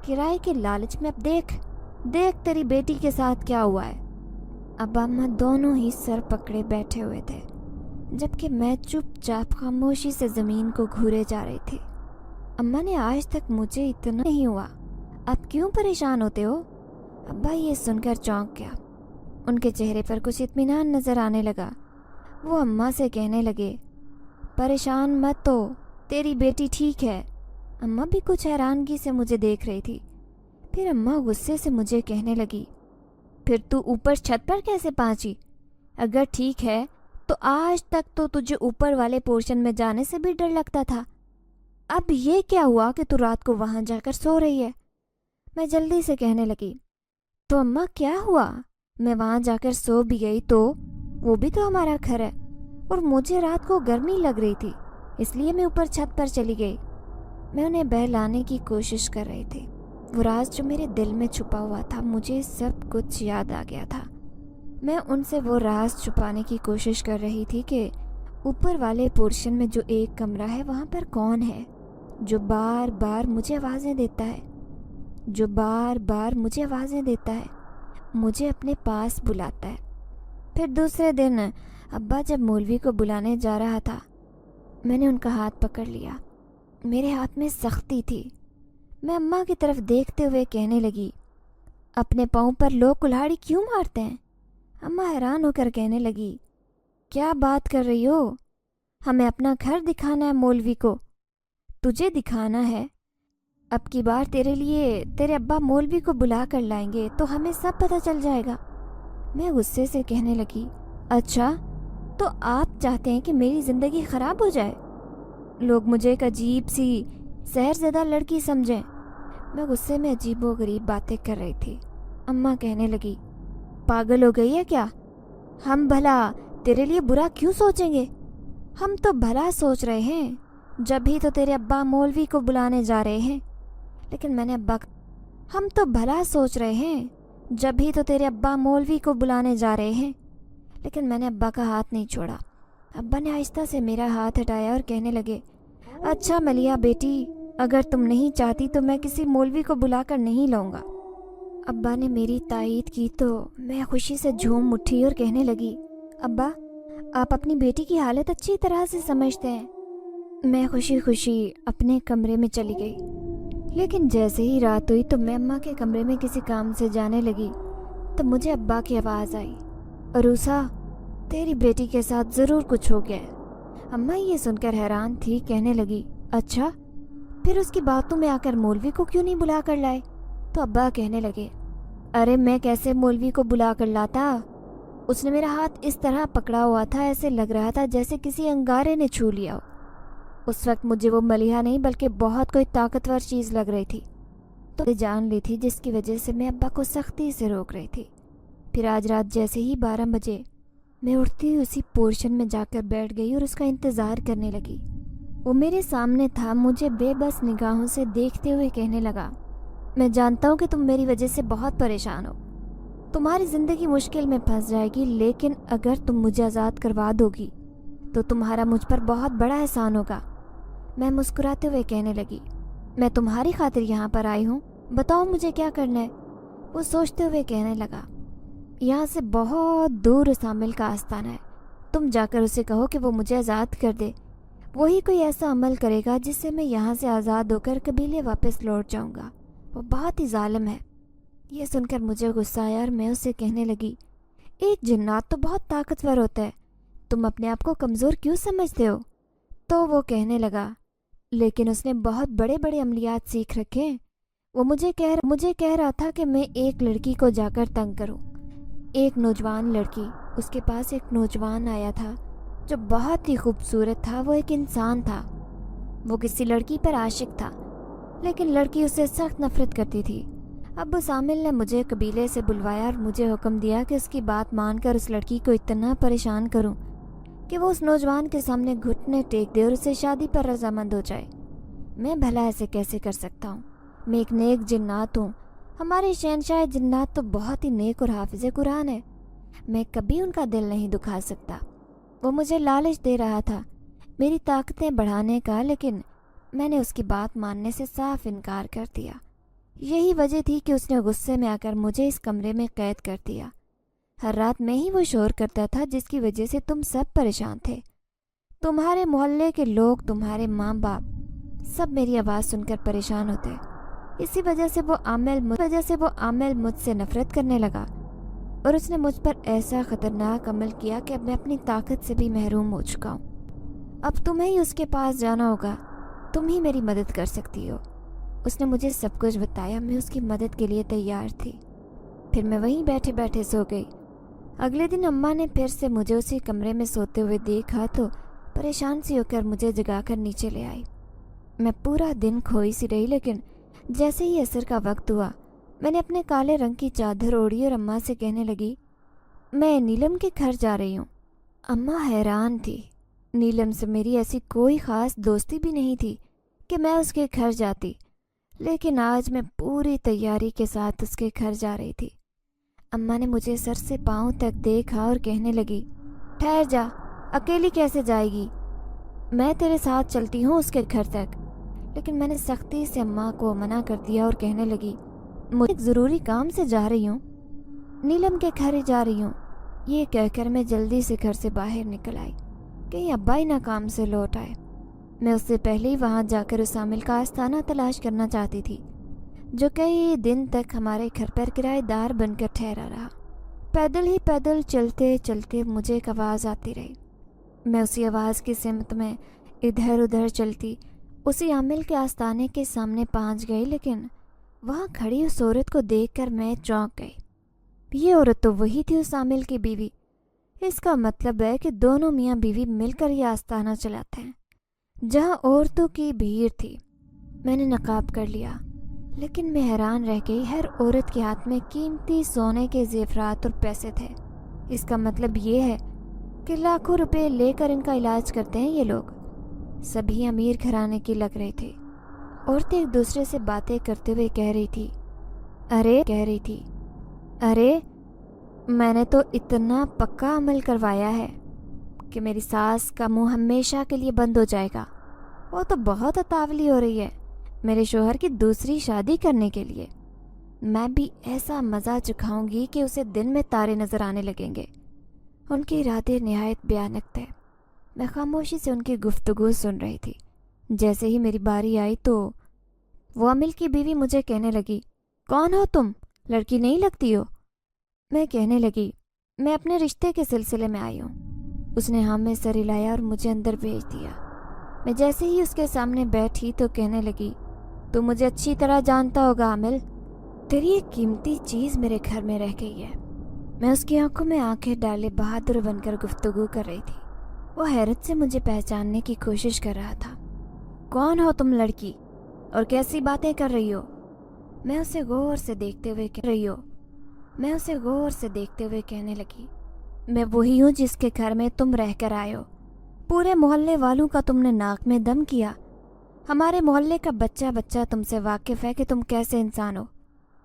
B: کرائے کے لالچ میں اب دیکھ تیری بیٹی کے ساتھ کیا ہوا ہے. ابا اماں دونوں ہی سر پکڑے بیٹھے ہوئے تھے جبکہ میں چپ چاپ خاموشی سے زمین کو گھورے جا رہی تھی. اماں نے آج تک مجھے اتنا نہیں ہوا، آپ کیوں پریشان ہوتے ہو؟ ابا یہ سن کر چونک گیا. ان کے چہرے پر کچھ اطمینان نظر آنے لگا. وہ اماں سے کہنے لگے، پریشان مت ہو، تیری بیٹی ٹھیک ہے. اماں بھی کچھ حیرانگی سے مجھے دیکھ رہی تھی. پھر اماں غصے سے مجھے کہنے لگی، پھر تو اوپر چھت پر کیسے پہنچی؟ اگر ٹھیک ہے تو آج تک تو تجھے اوپر والے پورشن میں جانے سے بھی ڈر لگتا تھا، اب یہ کیا ہوا کہ تو رات کو وہاں جا کر سو رہی ہے؟ میں جلدی سے کہنے لگی، تو اماں کیا ہوا؟ میں وہاں جا کر سو بھی گئی تو وہ بھی تو ہمارا گھر ہے، اور مجھے رات کو گرمی لگ رہی تھی اس لیے میں اوپر چھت پر چلی گئی. میں انہیں بہلانے کی کوشش کر رہی تھی وہ راز جو میرے دل میں چھپا ہوا تھا، مجھے سب کچھ یاد آ گیا تھا۔ میں ان سے وہ راز چھپانے کی کوشش کر رہی تھی کہ اوپر والے پورشن میں جو ایک کمرہ ہے وہاں پر کون ہے جو بار بار مجھے آوازیں دیتا ہے، جو بار بار مجھے آوازیں دیتا ہے، مجھے اپنے پاس بلاتا ہے۔ پھر دوسرے دن ابا جب مولوی کو بلانے جا رہا تھا، میں نے ان کا ہاتھ پکڑ لیا۔ میرے ہاتھ میں سختی تھی۔ میں اماں کی طرف دیکھتے ہوئے کہنے لگی، اپنے پاؤں پر لوگ کلہاڑی کیوں مارتے ہیں؟ اماں حیران ہو کر کہنے لگی، کیا بات کر رہی ہو؟ ہمیں اپنا گھر دکھانا ہے مولوی کو۔ تجھے دکھانا ہے؟ اب کی بار تیرے لیے تیرے ابا مولوی کو بلا کر لائیں گے تو ہمیں سب پتہ چل جائے گا۔ میں غصے سے کہنے لگی، اچھا تو آپ چاہتے ہیں کہ میری زندگی خراب ہو جائے؟ لوگ مجھے ایک عجیب سی سحر زدہ لڑکی سمجھیں۔ میں غصے میں عجیب و غریب باتیں کر رہی تھی۔ اماں کہنے لگی، پاگل ہو گئی ہے کیا؟ ہم بھلا تیرے لیے برا کیوں سوچیں گے؟ ہم تو بھلا سوچ رہے ہیں، جب بھی تو تیرے ابا مولوی کو بلانے جا رہے ہیں۔ لیکن میں نے ہم تو بھلا سوچ رہے ہیں، جب بھی تو تیرے ابا مولوی کو بلانے جا رہے ہیں۔ لیکن میں نے ابا کا ہاتھ نہیں چھوڑا۔ ابا نے آہستہ سے میرا ہاتھ ہٹایا اور کہنے لگے، اچھا ملیحہ بیٹی، اگر تم نہیں چاہتی تو میں کسی مولوی کو بلا کر نہیں لاؤں گا۔ ابا نے میری تائید کی تو میں خوشی سے جھوم اٹھی اور کہنے لگی، ابا آپ اپنی بیٹی کی حالت اچھی طرح سے سمجھتے ہیں۔ میں خوشی خوشی اپنے کمرے میں چلی گئی۔ لیکن جیسے ہی رات ہوئی تو میں اماں کے کمرے میں کسی کام سے جانے لگی تو مجھے ابا کی آواز آئی، عروسہ تیری بیٹی کے ساتھ ضرور کچھ ہو گیا ہے۔ اماں یہ سن کر حیران تھی، کہنے لگی، اچھا پھر اس کی باتوں میں آ کر مولوی کو کیوں نہیں بلا کر لائے؟ تو ابا کہنے لگے، ارے میں کیسے مولوی کو بلا کر لاتا؟ اس نے میرا ہاتھ اس طرح پکڑا ہوا تھا، ایسے لگ رہا تھا جیسے کسی انگارے نے چھو لیا ہو۔ اس وقت مجھے وہ ملیحہ نہیں بلکہ بہت کوئی طاقتور چیز لگ رہی تھی، تو جان لی تھی، جس کی وجہ سے میں ابا کو سختی سے روک رہی تھی۔ پھر آج رات جیسے ہی 12 بجے میں اٹھتی ہوئی اسی پورشن میں جا کر بیٹھ گئی اور اس کا انتظار کرنے لگی۔ وہ میرے سامنے تھا، مجھے بے بس نگاہوں سے دیکھتے ہوئے کہنے لگا، میں جانتا ہوں کہ تم میری وجہ سے بہت پریشان ہو، تمہاری زندگی مشکل میں پھنس جائے گی، لیکن اگر تم مجھے آزاد کروا دو گی تو تمہارا مجھ پر بہت بڑا احسان ہوگا۔ میں مسکراتے ہوئے کہنے لگی، میں تمہاری خاطر یہاں پر آئی ہوں، بتاؤ مجھے کیا کرنا ہے؟ وہ سوچتے ہوئے کہنے لگا، یہاں سے بہت دور اس عامل کا آستانہ ہے، تم جا کر اسے کہو کہ وہ مجھے آزاد کر دے، وہی کوئی ایسا عمل کرے گا جس سے میں یہاں سے آزاد ہو کر قبیلے واپس لوٹ جاؤں گا، وہ بہت ہی ظالم ہے۔ یہ سن کر مجھے غصہ آیا اور میں اسے کہنے لگی، ایک جنات تو بہت طاقتور ہوتا ہے، تم اپنے آپ کو کمزور کیوں سمجھتے ہو؟ تو وہ کہنے لگا، لیکن اس نے بہت بڑے بڑے عملیات سیکھ رکھے ہیں۔ وہ مجھے کہہ رہا تھا کہ میں ایک لڑکی کو جا کر تنگ کروں، ایک نوجوان لڑکی۔ اس کے پاس ایک نوجوان آیا تھا جو بہت ہی خوبصورت تھا، وہ ایک انسان تھا، وہ کسی لڑکی پر عاشق تھا، لیکن لڑکی اسے سخت نفرت کرتی تھی۔ اب اس عامل نے مجھے قبیلے سے بلوایا اور مجھے حکم دیا کہ اس کی بات مان کر اس لڑکی کو اتنا پریشان کروں کہ وہ اس نوجوان کے سامنے گھٹنے ٹیک دے اور اسے شادی پر رضامند ہو جائے۔ میں بھلا ایسے کیسے کر سکتا ہوں؟ میں ایک نیک جنات ہوں، ہمارے شہنشاہ جنات تو بہت ہی نیک اور حافظ قرآن ہے، میں کبھی ان کا دل نہیں دکھا سکتا۔ وہ مجھے لالچ دے رہا تھا میری طاقتیں بڑھانے کا، لیکن میں نے اس کی بات ماننے سے صاف انکار کر دیا۔ یہی وجہ تھی کہ اس نے غصے میں آ کر مجھے اس کمرے میں قید کر دیا۔ ہر رات میں ہی وہ شور کرتا تھا جس کی وجہ سے تم سب پریشان تھے، تمہارے محلے کے لوگ، تمہارے ماں باپ، سب میری آواز سن کر پریشان ہوتے۔ اسی وجہ سے وہ عامل مجھ سے نفرت کرنے لگا اور اس نے مجھ پر ایسا خطرناک عمل کیا کہ اب میں اپنی طاقت سے بھی محروم ہو چکا ہوں۔ اب تمہیں ہی اس کے پاس جانا ہوگا، تم ہی میری مدد کر سکتی ہو۔ اس نے مجھے سب کچھ بتایا، میں اس کی مدد کے لیے تیار تھی۔ پھر میں وہیں بیٹھے بیٹھے سو گئی۔ اگلے دن اماں نے پھر سے مجھے اسی کمرے میں سوتے ہوئے دیکھا تو پریشان سی ہو کر مجھے جگا کر نیچے لے آئی۔ میں پورا دن کھوئی سی رہی، لیکن جیسے ہی عصر کا وقت ہوا میں نے اپنے کالے رنگ کی چادر اوڑھی اور اماں سے کہنے لگی، میں نیلم کے گھر جا رہی ہوں۔ اماں حیران تھی، نیلم سے میری ایسی کوئی خاص دوستی بھی نہیں تھی کہ میں اس کے گھر جاتی، لیکن آج میں پوری تیاری کے ساتھ اس کے گھر جا رہی تھی۔ اماں نے مجھے سر سے پاؤں تک دیکھا اور کہنے لگی، ٹھہر جا، اکیلی کیسے جائے گی؟ میں تیرے ساتھ چلتی ہوں اس کے گھر تک۔ لیکن میں نے سختی سے اماں کو منع کر دیا اور کہنے لگی، مجھے ایک ضروری کام سے جا رہی ہوں، نیلم کے گھر ہی جا رہی ہوں۔ یہ کہہ کر میں جلدی سے گھر سے باہر نکل آئی، کہیں ابا ہی نہ کام سے لوٹ آئے۔ میں اس سے پہلے ہی وہاں جا کر اس عامل کا آستانہ تلاش کرنا چاہتی تھی جو کئی دن تک ہمارے گھر پر کرایہ دار بن کر ٹھہرا رہا۔ پیدل چلتے چلتے مجھے ایک آواز آتی رہی۔ میں اسی آواز کی سمت میں ادھر ادھر چلتی اسی عامل کے آستانے کے سامنے پہنچ گئی، لیکن وہاں کھڑی اس عورت کو دیکھ کر میں چونک گئی۔ یہ عورت تو وہی تھی اس عامل کی بیوی۔ اس کا مطلب ہے کہ دونوں میاں بیوی مل کر یہ آستانہ چلاتے ہیں۔ جہاں عورتوں کی بھیڑ تھی، میں نے نقاب کر لیا، لیکن میں حیران رہ گئی۔ ہر عورت کے ہاتھ میں قیمتی سونے کے زیورات اور پیسے تھے۔ اس کا مطلب یہ ہے کہ لاکھوں روپے لے کر ان کا علاج کرتے ہیں یہ لوگ۔ سبھی امیر گھرانے کی لگ رہی تھی۔ عورتیں ایک دوسرے سے باتیں کرتے ہوئے کہہ رہی تھی، ارے میں نے تو اتنا پکا عمل کروایا ہے کہ میری ساس کا منہ ہمیشہ کے لیے بند ہو جائے گا۔ وہ تو بہت اتاولی ہو رہی ہے میرے شوہر کی دوسری شادی کرنے کے لیے۔ میں بھی ایسا مزہ چکھاؤں گی کہ اسے دن میں تارے نظر آنے لگیں گے۔ ان کے ارادے نہایت بھیانک تھے۔ میں خاموشی سے ان کی گفتگو سن رہی تھی۔ جیسے ہی میری باری آئی تو وہ عامل کی بیوی مجھے کہنے لگی، کون ہو تم؟ لڑکی نہیں لگتی ہو۔ میں کہنے لگی، میں اپنے رشتے کے سلسلے میں آئی ہوں۔ اس نے ہاں میں سر ہلایا اور مجھے اندر بھیج دیا۔ میں جیسے ہی اس کے سامنے بیٹھی تو کہنے لگی، تو مجھے اچھی طرح جانتا ہوگا عامل، تیری ایک قیمتی چیز میرے گھر میں رہ گئی ہے۔ میں اس کی آنکھوں میں آنکھیں ڈالے بہادر بن کر گفتگو کر رہی تھی۔ وہ حیرت سے مجھے پہچاننے کی کوشش کر رہا تھا۔ کون ہو تم لڑکی اور کیسی باتیں کر رہی ہو؟ میں اسے غور سے دیکھتے ہوئے کہنے لگی، میں وہی ہوں جس کے گھر میں تم رہ کر آئے ہو۔ پورے محلے والوں کا تم نے ناک میں دم کیا۔ ہمارے محلے کا بچہ تم سے واقف ہے کہ تم کیسے انسان ہو۔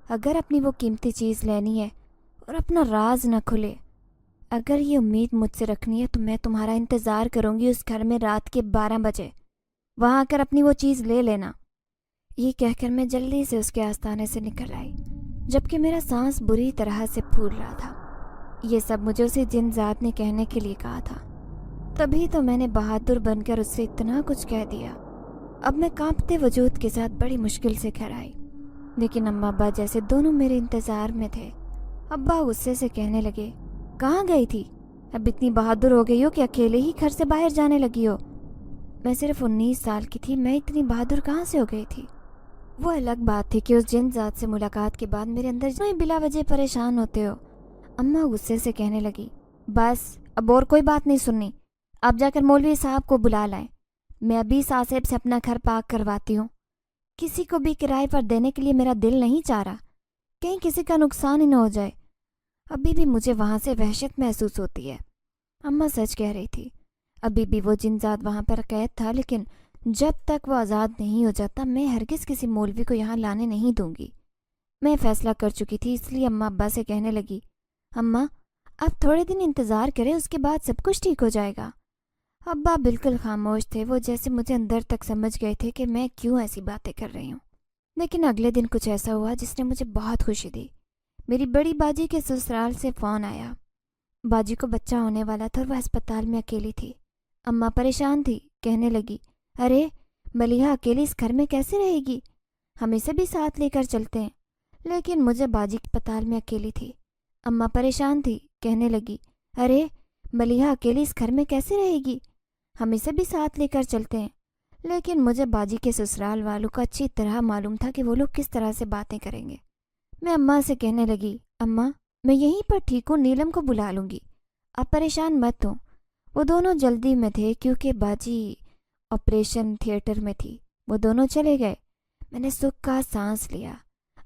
B: اگر اپنی وہ قیمتی چیز لینی ہے اور اپنا راز نہ کھلے، اگر یہ امید مجھ سے رکھنی ہے تو میں تمہارا انتظار کروں گی اس گھر میں رات کے 12 بجے۔ وہاں آ کر اپنی وہ چیز لے لینا۔ یہ کہہ کر میں جلدی سے اس کے آستانے سے نکل آئی، جبکہ میرا سانس بری طرح سے پھول رہا تھا۔ یہ سب مجھے اسی جن ذات نے کہنے کے لیے کہا تھا۔ تبھی تو میں نے بہادر بن کر اس سے اتنا کچھ کہہ دیا۔ اب میں کانپتے وجود کے ساتھ بڑی مشکل سے گھر آئی، لیکن اماں ابا جیسے دونوں میرے انتظار میں تھے۔ ابا غصے سے کہنے لگے، کہاں گئی تھی؟ اب اتنی بہادر ہو گئی ہو کہ اکیلے ہی گھر سے باہر جانے لگی ہو۔ میں صرف 19 سال کی تھی، میں اتنی بہادر کہاں سے ہو گئی تھی؟ وہ الگ بات تھی کہ اس جن ذات سے ملاقات کے بعد میرے اندر جو بلا وجہ پریشان ہوتے ہو۔ اماں غصے سے کہنے لگی، بس اب اور کوئی بات نہیں سننی، اب جا کر مولوی صاحب کو بلا لائیں۔ میں ابھی صاحب سے اپنا گھر پاک کرواتی ہوں۔ کسی کو بھی کرائے پر دینے کے لیے میرا دل نہیں چاہ رہا، کہیں کسی کا نقصان ہی نہ ہو جائے۔ ابھی بھی مجھے وہاں سے وحشت محسوس ہوتی ہے۔ اماں سچ کہہ رہی تھی، ابھی بھی وہ جن ذات وہاں پر قید تھا، لیکن جب تک وہ آزاد نہیں ہو جاتا میں ہرگز کسی مولوی کو یہاں لانے نہیں دوں گی۔ میں فیصلہ کر چکی تھی، اس لیے اماں ابا سے کہنے لگی، اماں آپ تھوڑے دن انتظار کریں، اس کے بعد سب کچھ ٹھیک ہو جائے گا۔ ابا بالکل خاموش تھے، وہ جیسے مجھے اندر تک سمجھ گئے تھے کہ میں کیوں ایسی باتیں کر رہی ہوں۔ لیکن اگلے دن کچھ ایسا ہوا جس نے مجھے بہت خوشی دی۔ میری بڑی باجی کے سسرال سے فون آیا۔ باجی کو بچہ ہونے والا تھا اور وہ ہسپتال میں اکیلی تھی۔ اماں پریشان تھی، کہنے لگی، ارے ملیحہ اکیلی اس گھر میں کیسے رہے گی؟ ہم اسے بھی ساتھ لے کر چلتے ہیں۔ لیکن مجھے باجی اسپتال میں اکیلی تھی۔ اماں پریشان تھی، کہنے لگی، ارے ملیحہ اکیلی اس گھر میں کیسے رہے گی؟ ہم اسے بھی ساتھ لے کر چلتے ہیں۔ لیکن مجھے باجی کے سسرال والوں کا اچھی طرح معلوم تھا کہ وہ لوگ کس طرح سے باتیں کریں گے۔ میں اماں سے کہنے لگی، اماں میں یہیں پر ٹھیک ہوں، نیلم کو بلا لوں گی، آپ پریشان مت ہوں۔ وہ دونوں جلدی میں تھے کیونکہ باجی آپریشن تھیٹر میں تھی۔ وہ دونوں چلے گئے۔ میں نے سکھ کا سانس لیا۔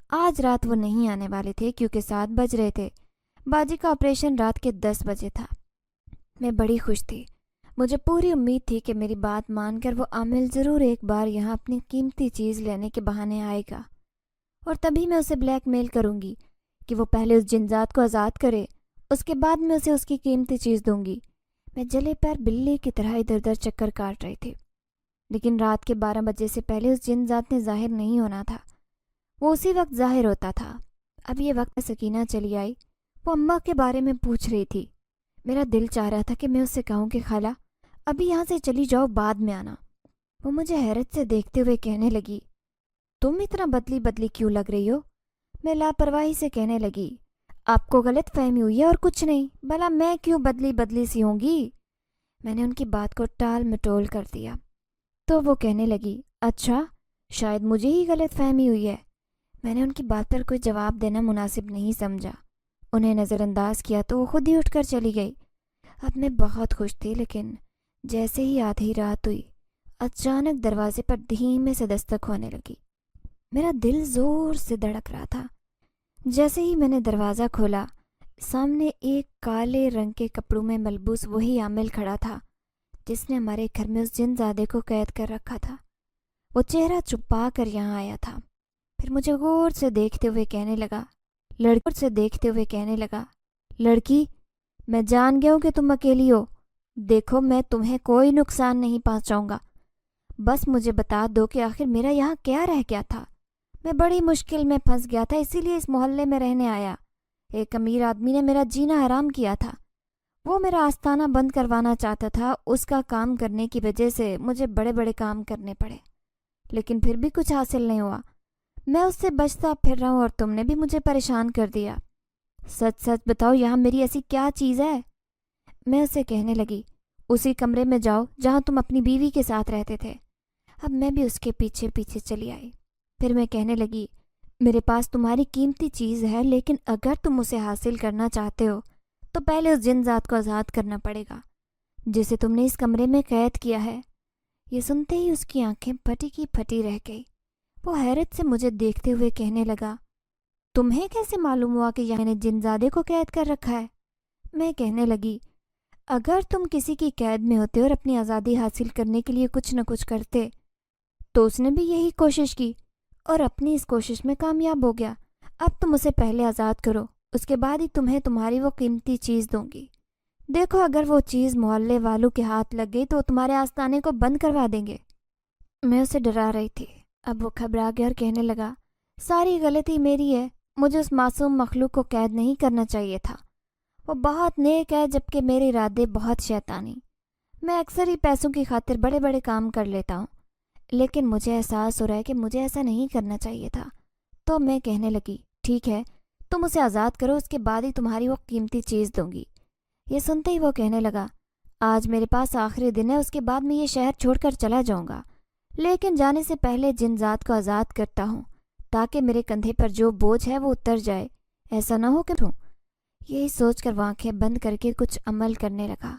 B: آج رات وہ نہیں آنے والے تھے کیونکہ 7 بج رہے تھے۔ باجی کا آپریشن رات کے 10 بجے تھا۔ میں بڑی خوش تھی۔ مجھے پوری امید تھی کہ میری بات مان کر وہ عامل ضرور ایک بار یہاں اپنی قیمتی چیز لینے کے بہانے آئے گا، اور تبھی میں اسے بلیک میل کروں گی کہ وہ پہلے اس جنزات کو آزاد کرے، اس کے بعد میں اسے اس کی قیمتی چیز دوں گی۔ میں جلے پیر بلی کی طرح ادھر ادھر چکر کاٹ رہی تھی، لیکن رات کے 12 بجے سے پہلے اس جنزات نے ظاہر نہیں ہونا تھا، وہ اسی وقت ظاہر ہوتا تھا۔ اب یہ وقت سکینہ چلی آئی، وہ اماں کے بارے میں پوچھ رہی تھی۔ میرا دل چاہ رہا تھا کہ میں اس سے کہوں کہ خالہ ابھی یہاں سے چلی جاؤ، بعد میں آنا۔ وہ مجھے حیرت سے دیکھتے ہوئے کہنے لگی، تم اتنا بدلی بدلی کیوں لگ رہی ہو؟ میں لاپرواہی سے کہنے لگی، آپ کو غلط فہمی ہوئی ہے اور کچھ نہیں، بھلا میں کیوں بدلی بدلی سی ہوں گی؟ میں نے ان کی بات کو ٹال مٹول کر دیا تو وہ کہنے لگی، اچھا شاید مجھے ہی غلط فہمی ہوئی ہے۔ میں نے ان کی بات پر کوئی جواب دینا مناسب نہیں سمجھا، انہیں نظر انداز کیا تو وہ خود ہی اٹھ کر چلی گئی۔ اب میں بہت خوش تھی، لیکن جیسے ہی آدھی رات ہوئی اچانک دروازے پر دھیمے سے دستک ہونے لگی۔ میرا دل زور سے دھڑک رہا تھا۔ جیسے ہی میں نے دروازہ کھولا، سامنے ایک کالے رنگ کے کپڑوں میں ملبوس وہی عامل کھڑا تھا جس نے ہمارے گھر میں اس جن زادے کو قید کر رکھا تھا۔ وہ چہرہ چھپا کر یہاں آیا تھا، پھر مجھے غور سے دیکھتے ہوئے کہنے لگا، لڑکی میں جان گیا ہوں کہ تم اکیلی ہو، دیکھو میں تمہیں کوئی نقصان نہیں پہنچاؤں گا، بس مجھے بتا دو کہ آخر میرا یہاں کیا رہ گیا تھا۔ میں بڑی مشکل میں پھنس گیا تھا، اسی لیے اس محلے میں رہنے آیا۔ ایک امیر آدمی نے میرا جینا حرام کیا تھا، وہ میرا آستانہ بند کروانا چاہتا تھا، اس کا کام کرنے کی وجہ سے مجھے بڑے بڑے کام کرنے پڑے، لیکن پھر بھی کچھ حاصل نہیں ہوا۔ میں اس سے بچتا پھر رہا ہوں اور تم نے بھی مجھے پریشان کر دیا۔ سچ سچ بتاؤ یہاں میری ایسی کیا چیز ہے؟ میں اسے کہنے لگی، اسی کمرے میں جاؤ جہاں تم اپنی بیوی کے ساتھ رہتے تھے۔ اب میں بھی اس کے پیچھے پیچھے چلی آئی۔ پھر میں کہنے لگی، میرے پاس تمہاری قیمتی چیز ہے، لیکن اگر تم اسے حاصل کرنا چاہتے ہو تو پہلے اس جن ذات کو آزاد کرنا پڑے گا جسے تم نے اس کمرے میں قید کیا ہے۔ یہ سنتے ہی اس کی آنکھیں پھٹی کی پھٹی رہ گئی۔ وہ حیرت سے مجھے دیکھتے ہوئے کہنے لگا، تمہیں کیسے معلوم ہوا کہ یہاں نے جن زادے کو قید کر رکھا ہے؟ میں کہنے لگی، اگر تم کسی کی قید میں ہوتے اور اپنی آزادی حاصل کرنے کے لیے کچھ نہ کچھ کرتے تو اس نے بھی یہی کوشش کی اور اپنی اس کوشش میں کامیاب ہو گیا۔ اب تم اسے پہلے آزاد کرو، اس کے بعد ہی تمہیں تمہاری وہ قیمتی چیز دوں گی۔ دیکھو اگر وہ چیز محلے والوں کے ہاتھ لگ گئی تو تمہارے آستانے کو بند کروا دیں گے۔ میں اسے ڈرا رہی تھی۔ اب وہ گھبرا گیا اور کہنے لگا، ساری غلطی میری ہے، مجھے اس معصوم مخلوق کو قید نہیں کرنا چاہیے تھا، وہ بہت نیک ہے جبکہ میرے ارادے بہت شیطانی۔ میں اکثر ہی پیسوں کی خاطر بڑے بڑے کام کر لیتا ہوں، لیکن مجھے احساس ہو رہا ہے کہ مجھے ایسا نہیں کرنا چاہیے تھا۔ تو میں کہنے لگی، ٹھیک ہے تم اسے آزاد کرو، اس کے بعد ہی تمہاری وہ قیمتی چیز دوں گی۔ یہ سنتے ہی وہ کہنے لگا، آج میرے پاس آخری دن ہے، اس کے بعد میں یہ شہر چھوڑ کر چلا جاؤں گا، لیکن جانے سے پہلے جن ذات کو آزاد کرتا ہوں تاکہ میرے کندھے پر جو بوجھ ہے وہ اتر جائے، ایسا نہ ہو کہ یہی سوچ کر وہ آنکھیں بند کر کے کچھ عمل کرنے لگا۔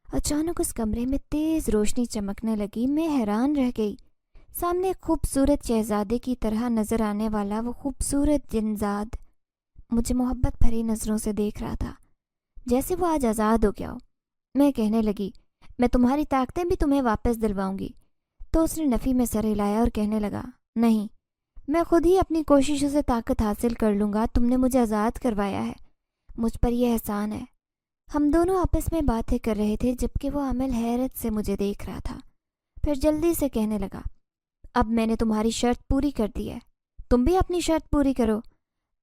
B: اچانک اس کمرے میں تیز روشنی چمکنے لگی۔ میں حیران رہ گئی۔ سامنے ایک خوبصورت شہزادے کی طرح نظر آنے والا وہ خوبصورت جنزاد مجھے محبت بھری نظروں سے دیکھ رہا تھا، جیسے وہ آج آزاد ہو گیا ہو۔ میں کہنے لگی، میں تمہاری طاقتیں بھی تمہیں واپس دلواؤں گی۔ تو اس نے نفی میں سر ہلایا اور کہنے لگا، نہیں، میں خود ہی اپنی کوششوں سے طاقت حاصل کر لوں گا، تم نے مجھے آزاد کروایا ہے، مجھ پر یہ احسان ہے۔ ہم دونوں آپس میں باتیں کر رہے تھے جبکہ وہ عامل حیرت سے مجھے دیکھ رہا تھا۔ پھر جلدی سے کہنے لگا، اب میں نے تمہاری شرط پوری کر دی ہے، تم بھی اپنی شرط پوری کرو۔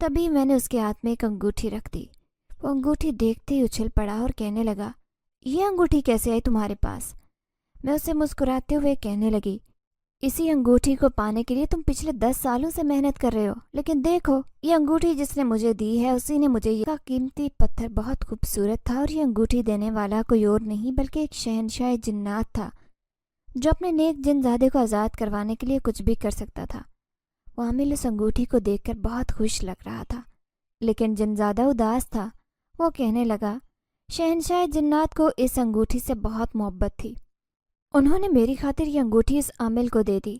B: تبھی میں نے اس کے ہاتھ میں ایک انگوٹھی رکھ دی۔ وہ انگوٹھی دیکھتے ہی اچھل پڑا اور کہنے لگا، یہ انگوٹھی کیسے آئی تمہارے پاس؟ میں اسے مسکراتے ہوئے کہنے لگی، اسی انگوٹھی کو پانے کے لیے تم پچھلے 10 سالوں سے محنت کر رہے ہو، لیکن دیکھو یہ انگوٹھی جس نے مجھے دی ہے اسی نے مجھے، یہ قیمتی پتھر بہت خوبصورت تھا اور یہ انگوٹھی دینے والا کوئی اور نہیں بلکہ ایک شہنشاہ جنات تھا جو اپنے نیک جن زادے کو آزاد کروانے کے لیے کچھ بھی کر سکتا تھا۔ وہ عامل اس انگوٹھی کو دیکھ کر بہت خوش لگ رہا تھا، لیکن جن زادہ اداس تھا۔ وہ کہنے لگا، شہنشاہ جنات کو اس انگوٹھی سے بہت محبت تھی، انہوں نے میری خاطر یہ انگوٹھی اس عامل کو دے دی،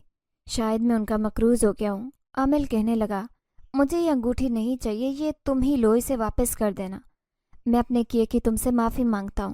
B: شاید میں ان کا مقروض ہو گیا ہوں۔ عامل کہنے لگا، مجھے یہ انگوٹھی نہیں چاہیے، یہ تم ہی لو، اسے واپس کر دینا، میں اپنے کیے کی تم سے معافی مانگتا ہوں۔